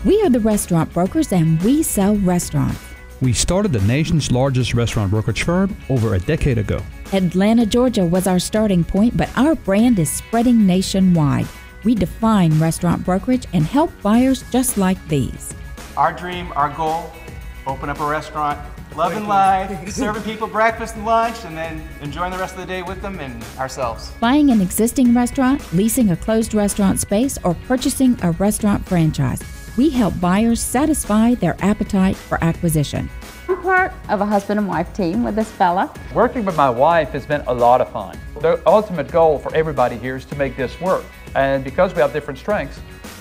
We are the restaurant brokers, and we sell restaurants. We started the nation's largest restaurant brokerage firm over a decade ago. Atlanta, Georgia was our starting point, but our brand is spreading nationwide. We define restaurant brokerage and help buyers just like these. Our dream, our goal, open up a restaurant, loving life, serving people breakfast and lunch, and then enjoying the rest of the day with them and ourselves. Buying an existing restaurant, leasing a closed restaurant space, or purchasing a restaurant franchise. We help buyers satisfy their appetite for acquisition. I'm part of a husband and wife team with this fella. Working with my wife has been a lot of fun. The ultimate goal for everybody here is to make this work. And because we have different strengths,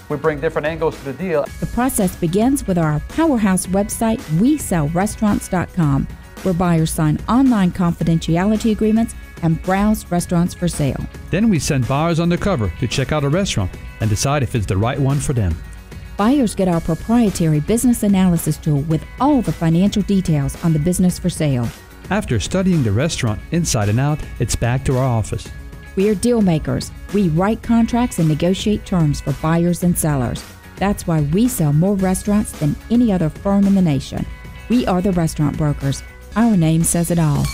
we bring different angles to the deal. The process begins with our powerhouse website, WeSellRestaurants.com, where buyers sign online confidentiality agreements and browse restaurants for sale. Then we send buyers undercover to check out a restaurant and decide if it's the right one for them. Buyers get our proprietary business analysis tool with all the financial details on the business for sale. After studying the restaurant inside and out, it's back to our office. We are deal makers. We write contracts and negotiate terms for buyers and sellers. That's why we sell more restaurants than any other firm in the nation. We are the restaurant brokers. Our name says it all.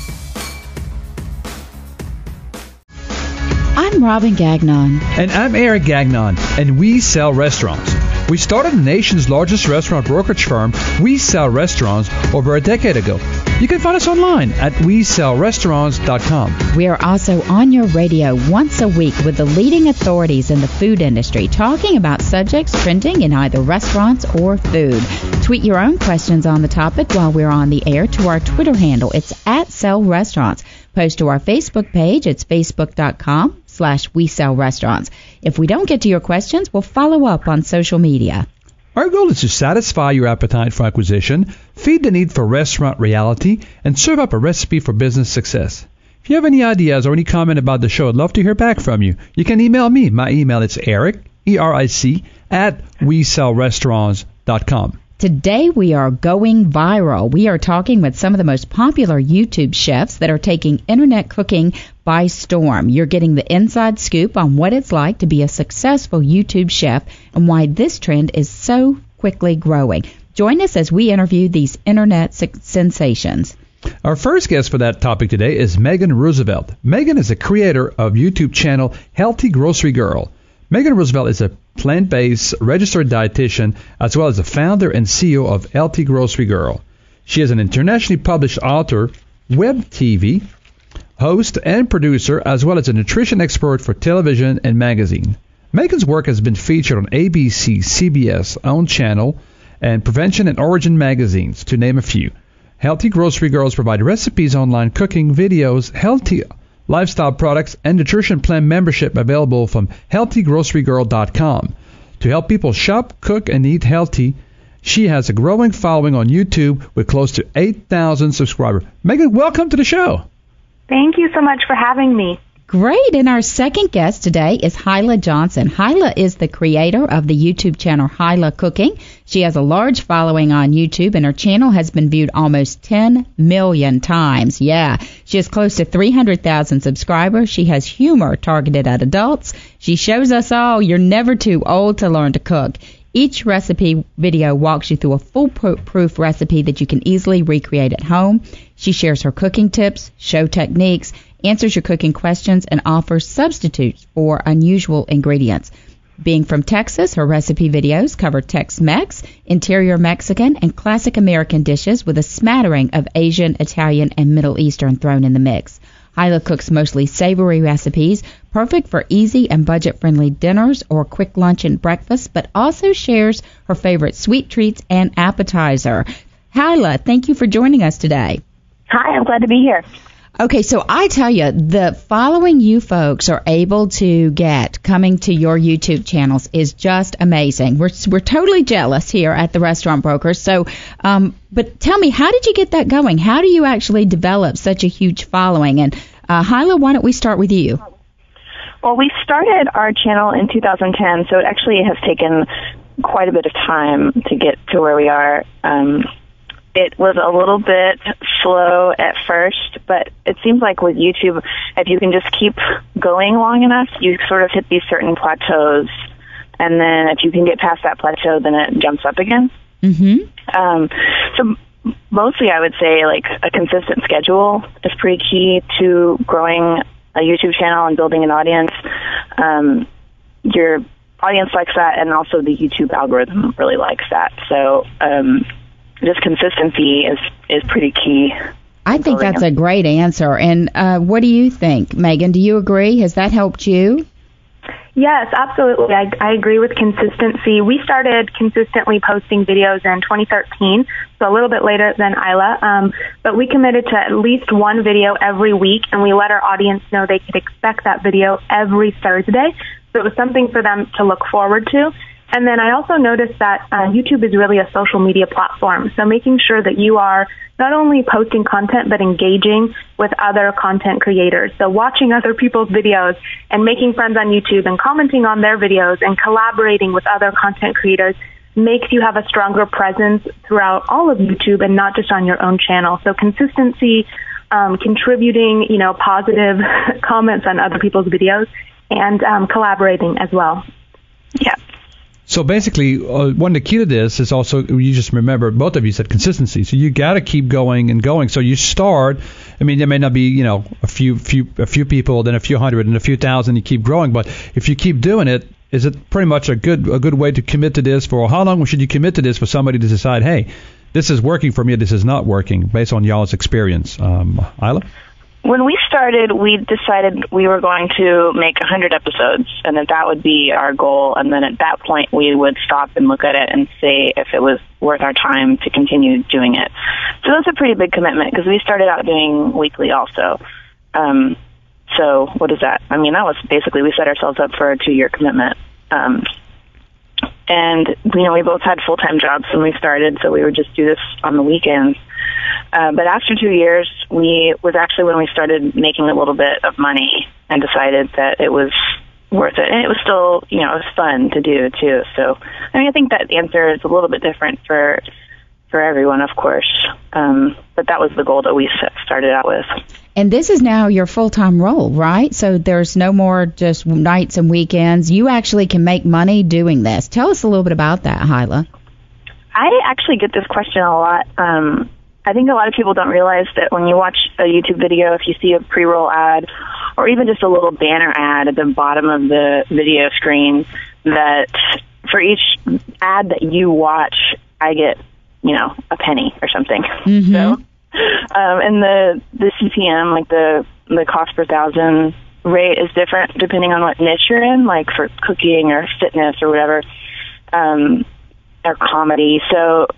I'm Robin Gagnon. And I'm Eric Gagnon, and we sell restaurants. We started the nation's largest restaurant brokerage firm, We Sell Restaurants, over a decade ago. You can find us online at WeSellRestaurants.com. We are also on your radio once a week with the leading authorities in the food industry, talking about subjects trending in either restaurants or food. Tweet your own questions on the topic while we're on the air to our Twitter handle. It's @SellRestaurants. Post to our Facebook page. It's Facebook.com/WeSellRestaurants. If we don't get to your questions, we'll follow up on social media. Our goal is to satisfy your appetite for acquisition, feed the need for restaurant reality, and serve up a recipe for business success. If you have any ideas or any comment about the show, I'd love to hear back from you. You can email me. My email is Eric, E-R-I-C, @WeSellRestaurants.com. Today we are going viral. We are talking with some of the most popular YouTube chefs that are taking internet cooking by storm. You're getting the inside scoop on what it's like to be a successful YouTube chef and why this trend is so quickly growing. Join us as we interview these internet sensations. Our first guest for that topic today is Megan Roosevelt. Megan is a creator of YouTube channel Healthy Grocery Girl. Megan Roosevelt is a plant-based registered dietitian as well as the founder and CEO of Healthy Grocery Girl. She is an internationally published author, web TV host, and producer, as well as a nutrition expert for television and magazine. Megan's work has been featured on ABC, CBS, OWN Channel, and Prevention and Origin magazines, to name a few. Healthy Grocery Girls provide recipes, online cooking videos, healthy lifestyle products, and nutrition plan membership available from healthygrocerygirl.com. To help people shop, cook, and eat healthy, she has a growing following on YouTube with close to 8,000 subscribers. Megan, welcome to the show. Thank you so much for having me. Great. And our second guest today is Hilah Johnson. Hilah is the creator of the YouTube channel Hilah Cooking. She has a large following on YouTube, and her channel has been viewed almost 10 million times. Yeah. She has close to 300,000 subscribers. She has humor targeted at adults. She shows us all you're never too old to learn to cook. Each recipe video walks you through a foolproof recipe that you can easily recreate at home. She shares her cooking tips, show techniques, answers your cooking questions, and offers substitutes for unusual ingredients. Being from Texas, her recipe videos cover Tex-Mex, interior Mexican, and classic American dishes with a smattering of Asian, Italian, and Middle Eastern thrown in the mix. Hilah cooks mostly savory recipes, perfect for easy and budget-friendly dinners or quick lunch and breakfast, but also shares her favorite sweet treats and appetizer. Hilah, thank you for joining us today. Hi, I'm glad to be here. Okay, so I tell you, the following you folks are able to get coming to your YouTube channels is just amazing. We're totally jealous here at the Restaurant Brokers. So, but tell me, how did you get that going? How do you actually develop such a huge following? And Hilah, why don't we start with you? Well, we started our channel in 2010, so it actually has taken quite a bit of time to get to where we are. It was a little bit slow at first, but it seems like with YouTube, if you can just keep going long enough, you sort of hit these certain plateaus, and then if you can get past that plateau, then it jumps up again. So mostly I would say like a consistent schedule is pretty key to growing a YouTube channel and building an audience. Your audience likes that, and also the YouTube algorithm really likes that. So just consistency is pretty key. I think that's a great answer. And what do you think, Megan? Do you agree? Has that helped you? Yes, absolutely. I agree with consistency. We started consistently posting videos in 2013, so a little bit later than Hilah, but we committed to at least one video every week, and we let our audience know they could expect that video every Thursday, so it was something for them to look forward to. And then I also noticed that YouTube is really a social media platform, so making sure that you are not only posting content, but engaging with other content creators. So watching other people's videos and making friends on YouTube and commenting on their videos and collaborating with other content creators makes you have a stronger presence throughout all of YouTube and not just on your own channel. So consistency, contributing, positive comments on other people's videos, and collaborating as well. Yeah. So basically, one of the key to this is also, you just remember, both of you said consistency. So you got to keep going and going. So you start, I mean, there may not be, a few people, then a few hundred, and a few thousand, you keep growing. But if you keep doing it, is it pretty much a good way to commit to this? For how long should you commit to this for somebody to decide, hey, this is working for me, this is not working, based on y'all's experience? Hilah? When we started, we decided we were going to make 100 episodes, and that would be our goal. And then at that point, we would stop and look at it and see if it was worth our time to continue doing it. So that's a pretty big commitment, because we started out doing weekly also. So what is that? I mean, that was basically, we set ourselves up for a 2-year commitment. And, we both had full-time jobs when we started, so we would just do this on the weekends. But after 2 years, was actually when we started making a little bit of money and decided that it was worth it. And it was still, it was fun to do, too. So, I think that answer is a little bit different for everyone, of course. But that was the goal that we started out with. And this is now your full-time role, right? So there's no more just nights and weekends. You actually can make money doing this. Tell us a little bit about that, Hilah. I actually get this question a lot. I think a lot of people don't realize that when you watch a YouTube video, if you see a pre-roll ad or even just a little banner ad at the bottom of the video screen, that for each ad that you watch, I get, a penny or something. Mm-hmm. So, and the CPM, like the cost per thousand rate, is different depending on what niche you're in, like for cooking or fitness or whatever, or comedy. So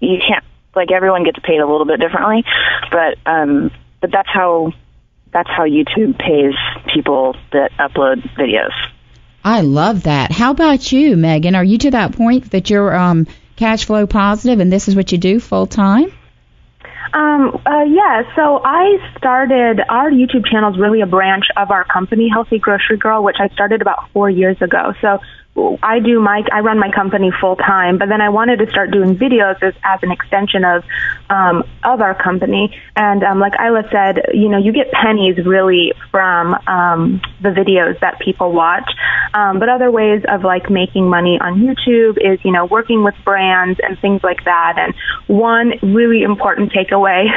you can't, like, everyone gets paid a little bit differently, but that's how YouTube pays people that upload videos. I love that. How about you, Megan? Are you to that point that you're cash flow positive and this is what you do full time? Yeah, so I started, our YouTube channel is really a branch of our company, Healthy Grocery Girl, which I started about 4 years ago. So I run my company full time, but then I wanted to start doing videos as an extension of our company. And like Hilah said, you get pennies really from the videos that people watch. But other ways of like making money on YouTube is, working with brands and things like that. And one really important takeaway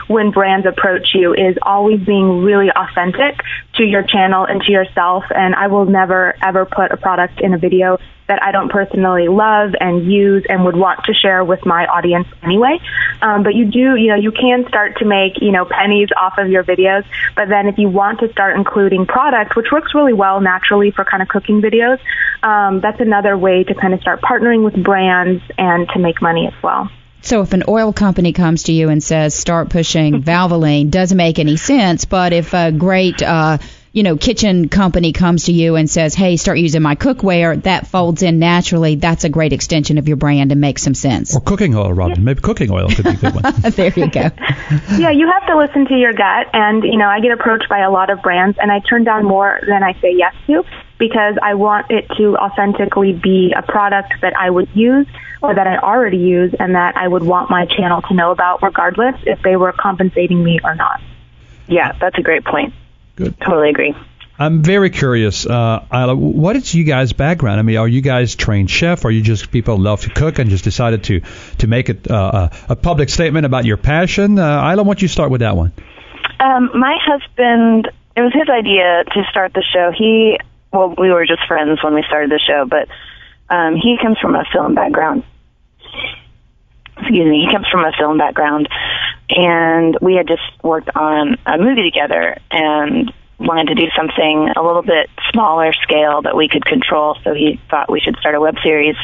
when brands approach you is always being really authentic to your channel and to yourself. And I will never, ever put a product in a video that I don't personally love and use and would want to share with my audience anyway. But you can start to make, pennies off of your videos. But then if you want to start including product, which works really well naturally for kind of cooking videos, that's another way to kind of start partnering with brands and to make money as well. So if an oil company comes to you and says, start pushing Valvoline, doesn't make any sense. But if a great, kitchen company comes to you and says, hey, start using my cookware, that folds in naturally. That's a great extension of your brand and makes some sense. Or cooking oil, Robin. Maybe cooking oil could be a good one. There you go. Yeah, you have to listen to your gut. And, I get approached by a lot of brands, and I turn down more than I say yes to, because I want it to authentically be a product that I would use or that I already use and that I would want my channel to know about regardless if they were compensating me or not. Yeah, that's a great point. Good. Totally agree. I'm very curious, Hilah, what is you guys' background? I mean, are you guys trained chef? Are you just people who love to cook and just decided to make it a public statement about your passion? Hilah, why don't you start with that one? My husband, it was his idea to start the show. We were just friends when we started the show, but he comes from a film background. He comes from a film background, and we had just worked on a movie together and wanted to do something a little bit smaller scale that we could control, so he thought we should start a web series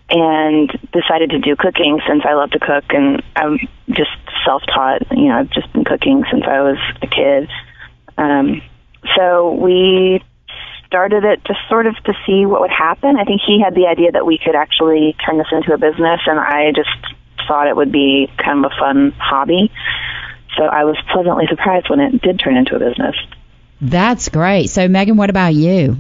and decided to do cooking since I love to cook, and I'm just self-taught. I've just been cooking since I was a kid. So we started it just sort of to see what would happen. I think he had the idea that we could actually turn this into a business, and I just thought it would be kind of a fun hobby. So I was pleasantly surprised when it did turn into a business. That's great. So, Megan, what about you?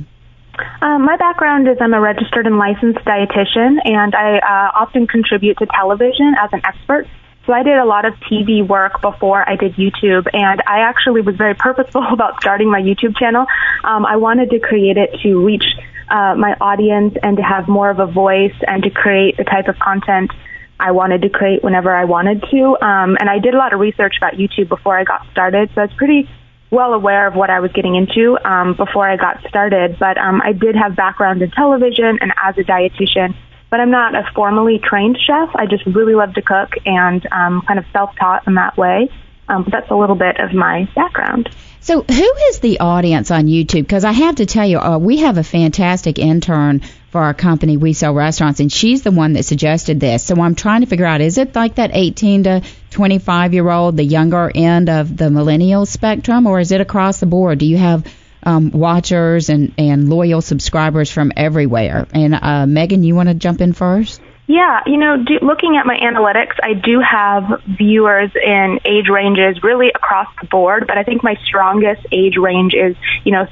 My background is I'm a registered and licensed dietitian, and I often contribute to television as an expert. So I did a lot of TV work before I did YouTube, and I actually was very purposeful about starting my YouTube channel. I wanted to create it to reach my audience and to have more of a voice and to create the type of content I wanted to create whenever I wanted to. And I did a lot of research about YouTube before I got started, so I was pretty well aware of what I was getting into before I got started. But I did have background in television and as a dietitian, but I'm not a formally trained chef. I just really love to cook and kind of self-taught in that way. But that's a little bit of my background. So who is the audience on YouTube? Because I have to tell you, we have a fantastic intern for our company, We Sell Restaurants, and she's the one that suggested this. So I'm trying to figure out, is it like that 18 to 25-year-old, the younger end of the millennial spectrum, or is it across the board? Do you have watchers and loyal subscribers from everywhere? And Megan, you want to jump in first? Yeah, looking at my analytics, I do have viewers in age ranges really across the board, but I think my strongest age range is,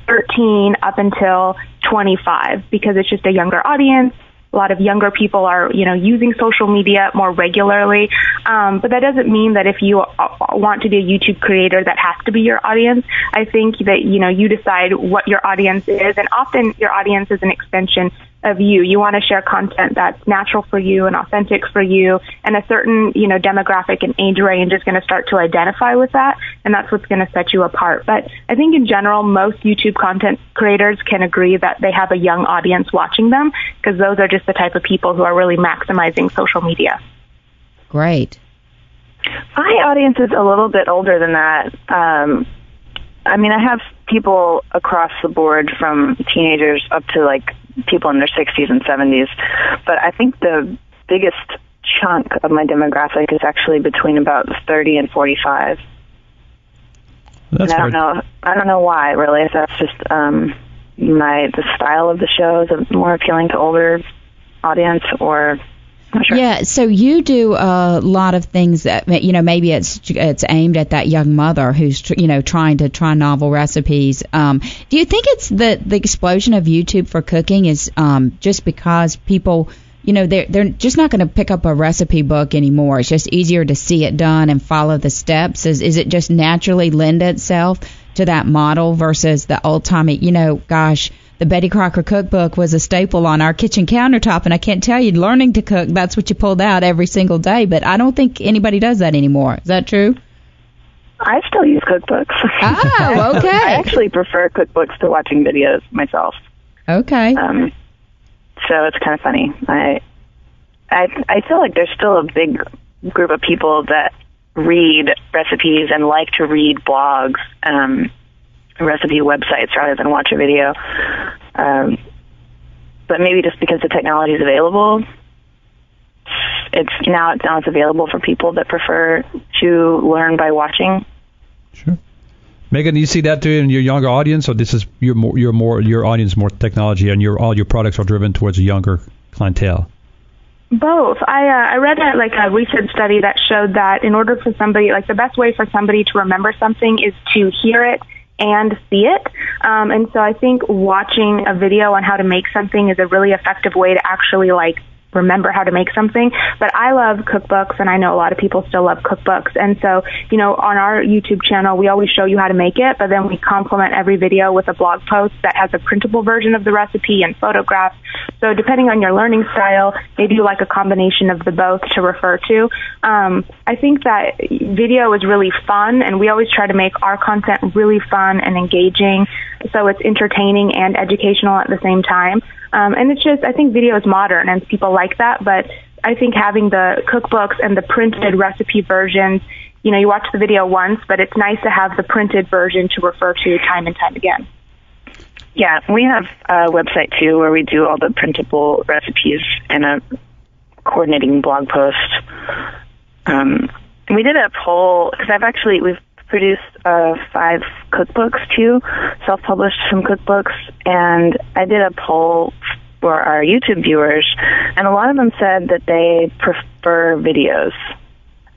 13 up until 25, because it's just a younger audience. A lot of younger people are, using social media more regularly. But that doesn't mean that if you want to be a YouTube creator, that has to be your audience. I think that, you decide what your audience is, and often your audience is an extension of you. You want to share content that's natural for you and authentic for you, and a certain, demographic and age range is going to start to identify with that, and that's what's going to set you apart. But I think in general, most YouTube content creators can agree that they have a young audience watching them, because those are just the type of people who are really maximizing social media. Great. My audience is a little bit older than that. I have people across the board from teenagers up to people in their 60s and 70s, but I think the biggest chunk of my demographic is actually between about 30 and 45. That's I don't know why, really. If that's just the style of the show is more appealing to older audience, or Sure. Yeah, so you do a lot of things that, maybe it's aimed at that young mother who's, trying to try novel recipes. Do you think it's the explosion of YouTube for cooking is just because people, they're just not going to pick up a recipe book anymore? It's just easier to see it done and follow the steps. Is it just naturally lend itself to that model versus the old-timey, the Betty Crocker cookbook was a staple on our kitchen countertop, and I can't tell you, learning to cook, that's what you pulled out every single day, but I don't think anybody does that anymore. Is that true? I still use cookbooks. Oh, okay. I actually prefer cookbooks to watching videos myself. Okay. So it's kind of funny. I feel like there's still a big group of people that read recipes and like to read blogs, recipe websites rather than watch a video. But maybe just because the technology is available, it's available for people that prefer to learn by watching. Sure. Megan, do you see that too in your younger audience, or this is your audience more technology, and all your products are driven towards a younger clientele? Both. I read a research study that showed that in order for somebody, the best way for somebody to remember something is to hear it and see it. And so I think watching a video on how to make something is a really effective way to actually remember how to make something. But I love cookbooks, and I know a lot of people still love cookbooks. And so, on our YouTube channel, we always show you how to make it, but then we complement every video with a blog post that has a printable version of the recipe and photographs. So depending on your learning style, maybe you like a combination of the both to refer to. I think that video is really fun, and we always try to make our content really fun and engaging, so it's entertaining and educational at the same time. And it's just, I think video is modern, and people like that, but I think having the cookbooks and the printed recipe versions, you watch the video once, but it's nice to have the printed version to refer to time and time again. Yeah, we have a website too where we do all the printable recipes and a coordinating blog post. We did a poll because we've produced 5 cookbooks too, self-published some cookbooks, and I did a poll for our YouTube viewers, and a lot of them said that they prefer videos.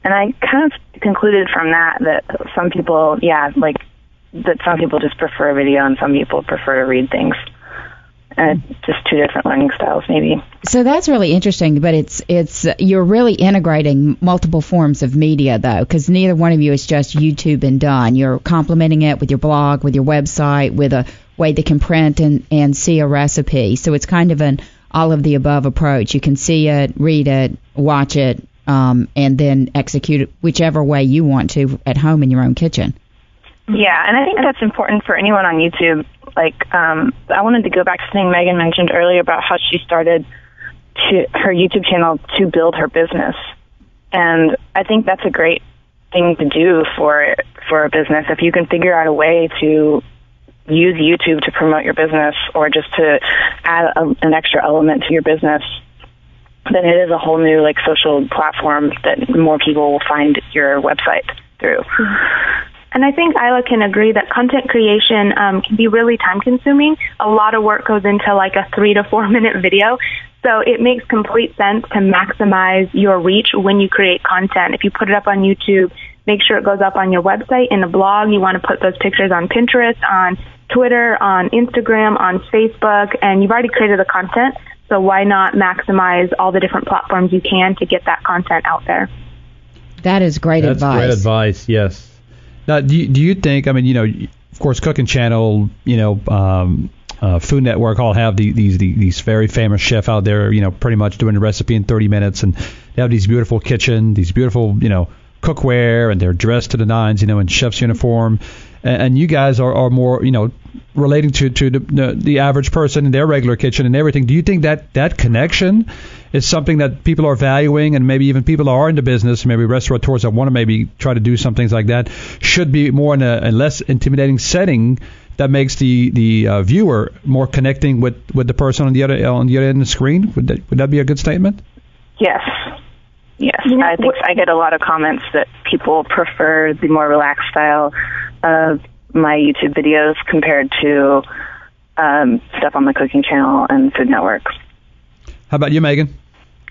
And I kind of concluded from that some people, that some people just prefer video and some people prefer to read things. Just 2 different learning styles, maybe. So that's really interesting, but it's you're really integrating multiple forms of media, though, because neither one of you is just YouTube and done. You're complementing it with your blog, with your website, with a way they can print and see a recipe. So it's kind of an all-of-the-above approach. You can see it, read it, watch it, and then execute it whichever way you want to at home in your own kitchen. Yeah, and I think that's important for anyone on YouTube. I wanted to go back to something Megan mentioned earlier about how she started her YouTube channel to build her business. And I think that's a great thing to do for a business. If you can figure out a way to use YouTube to promote your business or just to add an extra element to your business, then it is a whole new social platform that more people will find your website through. And I think Hilah can agree that content creation can be really time-consuming. A lot of work goes into a 3 to 4 minute video. So it makes complete sense to maximize your reach when you create content. If you put it up on YouTube, make sure it goes up on your website, in a blog. You want to put those pictures on Pinterest, on Twitter, on Instagram, on Facebook, and you've already created the content. So why not maximize all the different platforms you can to get that content out there? That is great advice. That's great advice, yes. Now, do you think, of course, Cooking Channel, Food Network all have these very famous chefs out there, pretty much doing a recipe in 30 minutes, and they have these beautiful kitchen, these beautiful, cookware, and they're dressed to the nines, in chef's uniform. And you guys are more, relating to the average person in their regular kitchen and everything. Do you think that connection is something that people are valuing, and maybe even people are in the business, maybe restaurateurs that want to maybe try to do some things like that, should be more in a less intimidating setting that makes the viewer more connecting with the person on the other end of the screen? Would that be a good statement? Yes. I think I get a lot of comments that people prefer the more relaxed style of my YouTube videos compared to stuff on the Cooking Channel and Food Network. How about you, Megan?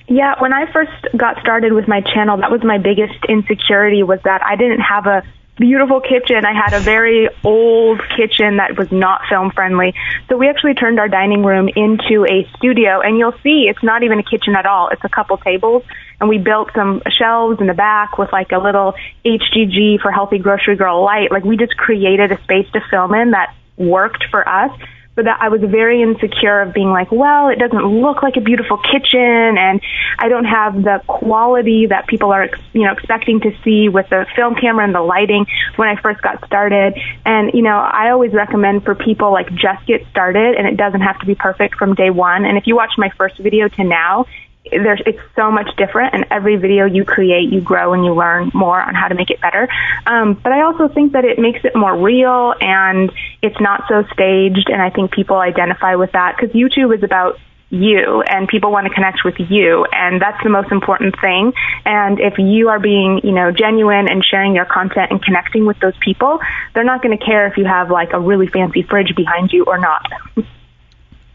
Yeah, when I first got started with my channel, that was my biggest insecurity, was that I didn't have a beautiful kitchen. I had a very old kitchen that was not film friendly. So we actually turned our dining room into a studio, and you'll see it's not even a kitchen at all. It's a couple tables, and we built some shelves in the back with a little HGG for Healthy Grocery Girl light. We just created a space to film in that worked for us. But that I was very insecure of being well, it doesn't look like a beautiful kitchen, and I don't have the quality that people are, expecting to see with the film camera and the lighting when I first got started. And, I always recommend for people just get started, and it doesn't have to be perfect from day one. And if you watch my first video to now, it's so much different, and every video you create, you grow and you learn more on how to make it better. But I also think that it makes it more real, and it's not so staged, and I think people identify with that because YouTube is about you, and people want to connect with you, and that's the most important thing. And if you are being, genuine and sharing your content and connecting with those people, they're not going to care if you have a really fancy fridge behind you or not.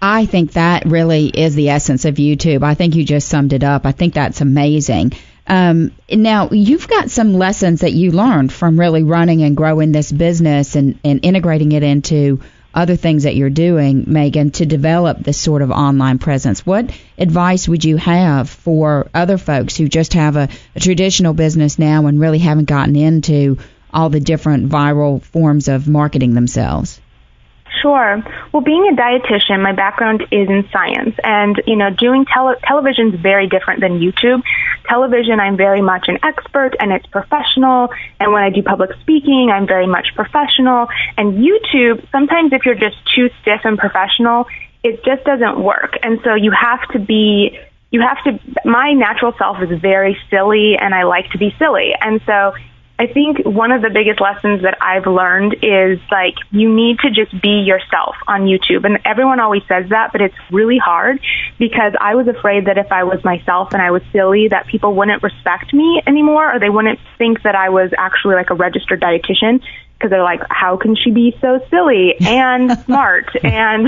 I think that really is the essence of YouTube. I think you just summed it up. I think that's amazing. Now, you've got some lessons that you learned from really running and growing this business and integrating it into other things that you're doing, Megan, to develop this sort of online presence. What advice would you have for other folks who just have a traditional business now and really haven't gotten into all the different viral forms of marketing themselves? Sure. Well, being a dietitian, my background is in science, and doing television is very different than YouTube. Television, I'm very much an expert, and it's professional. And when I do public speaking, I'm very much professional. And YouTube, sometimes if you're just too stiff and professional, it just doesn't work. And so my natural self is very silly, and I like to be silly. And so I think one of the biggest lessons that I've learned is, like, you need to just be yourself on YouTube. And everyone always says that, but it's really hard because I was afraid that if I was myself and I was silly, that people wouldn't respect me anymore, or they wouldn't think that I was actually like a registered dietitian, because they're like, how can she be so silly and smart? And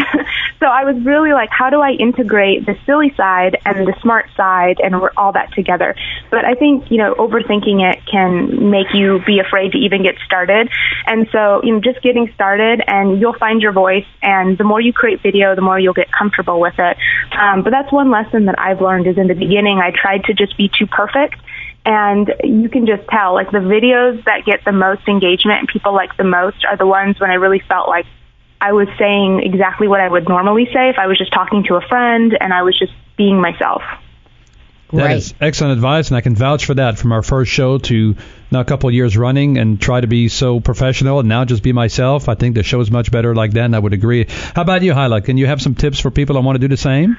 so I was really like, how do I integrate the silly side and the smart side and all that together? But I think, overthinking it can make you be afraid to even get started. And so, just getting started, and you'll find your voice. And the more you create video, the more you'll get comfortable with it. But that's one lesson that I've learned is in the beginning, I tried to just be too perfect. And you can just tell, like, the videos that get the most engagement and people like the most are the ones when I really felt like I was saying exactly what I would normally say if I was just talking to a friend and I was just being myself. That is excellent advice, and I can vouch for that from our first show to now a couple of years running and try to be so professional and now just be myself. I think the show is much better like that, and I would agree. How about you, Hilah? Can you have some tips for people that want to do the same?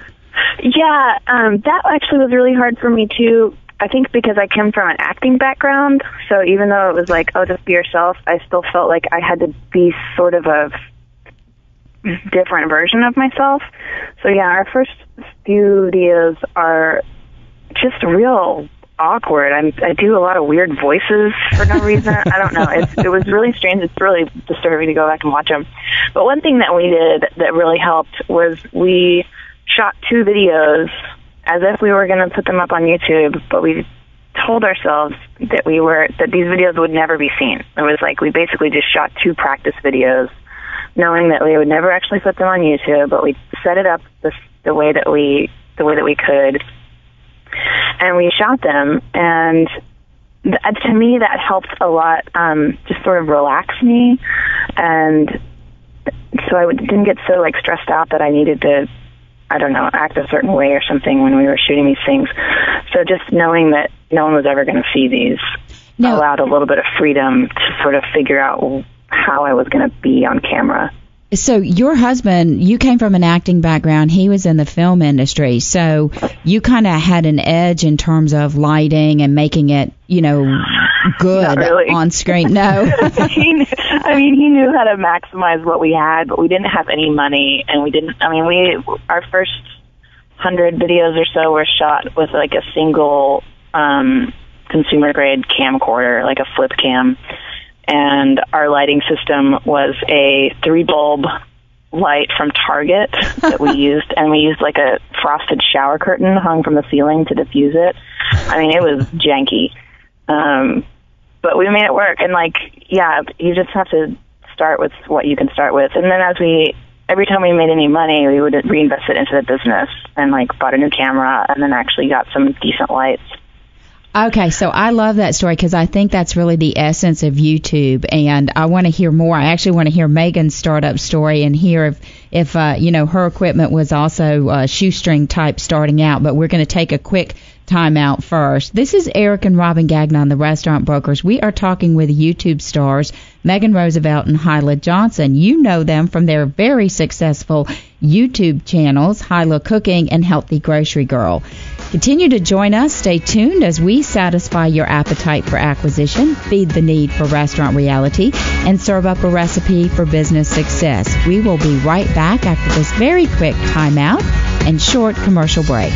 Yeah, that actually was really hard for me, too. I think because I come from an acting background, so even though it was like, oh, just be yourself, I still felt like I had to be sort of a different version of myself. So yeah, our first few videos are just real awkward. I do a lot of weird voices for no reason. I don't know. It was really strange. It's really disturbing to go back and watch them. But one thing that we did that really helped was we shot 2 videos as if we were going to put them up on YouTube, but we told ourselves that these videos would never be seen. It was like we basically just shot 2 practice videos, knowing that we would never actually put them on YouTube, but we set it up the way that we could, and we shot them. And to me, that helped a lot, just sort of relax me, and so I didn't get so like stressed out that I needed to, I don't know, act a certain way or something when we were shooting these things. So just knowing that no one was ever going to see these allowed a little bit of freedom to sort of figure out how I was going to be on camera. So your husband, you came from an acting background. He was in the film industry. So you kind of had an edge in terms of lighting and making it, good on screen. No. He knew how to maximize what we had, but we didn't have any money, and our first 100 videos or so were shot with like a single consumer grade camcorder, like a flip cam, and our lighting system was a 3-bulb light from Target that we used, and we used like a frosted shower curtain hung from the ceiling to diffuse it. It was janky. But we made it work, and you just have to start with what you can start with. And then every time we made any money, we would reinvest it into the business and bought a new camera and then actually got some decent lights. Okay, so I love that story because I think that's really the essence of YouTube, and I want to hear more. I actually want to hear Megan's startup story and hear if her equipment was also shoestring type starting out, but we're going to take a quick time out first. This is Eric and Robin Gagnon, the Restaurant Brokers. We are talking with YouTube stars Megan Roosevelt and Hilah Johnson. You know them from their very successful YouTube channels, Hilah Cooking and Healthy Grocery Girl. Continue to join us. Stay tuned as we satisfy your appetite for acquisition, feed the need for restaurant reality, and serve up a recipe for business success. We will be right back after this very quick timeout and short commercial break.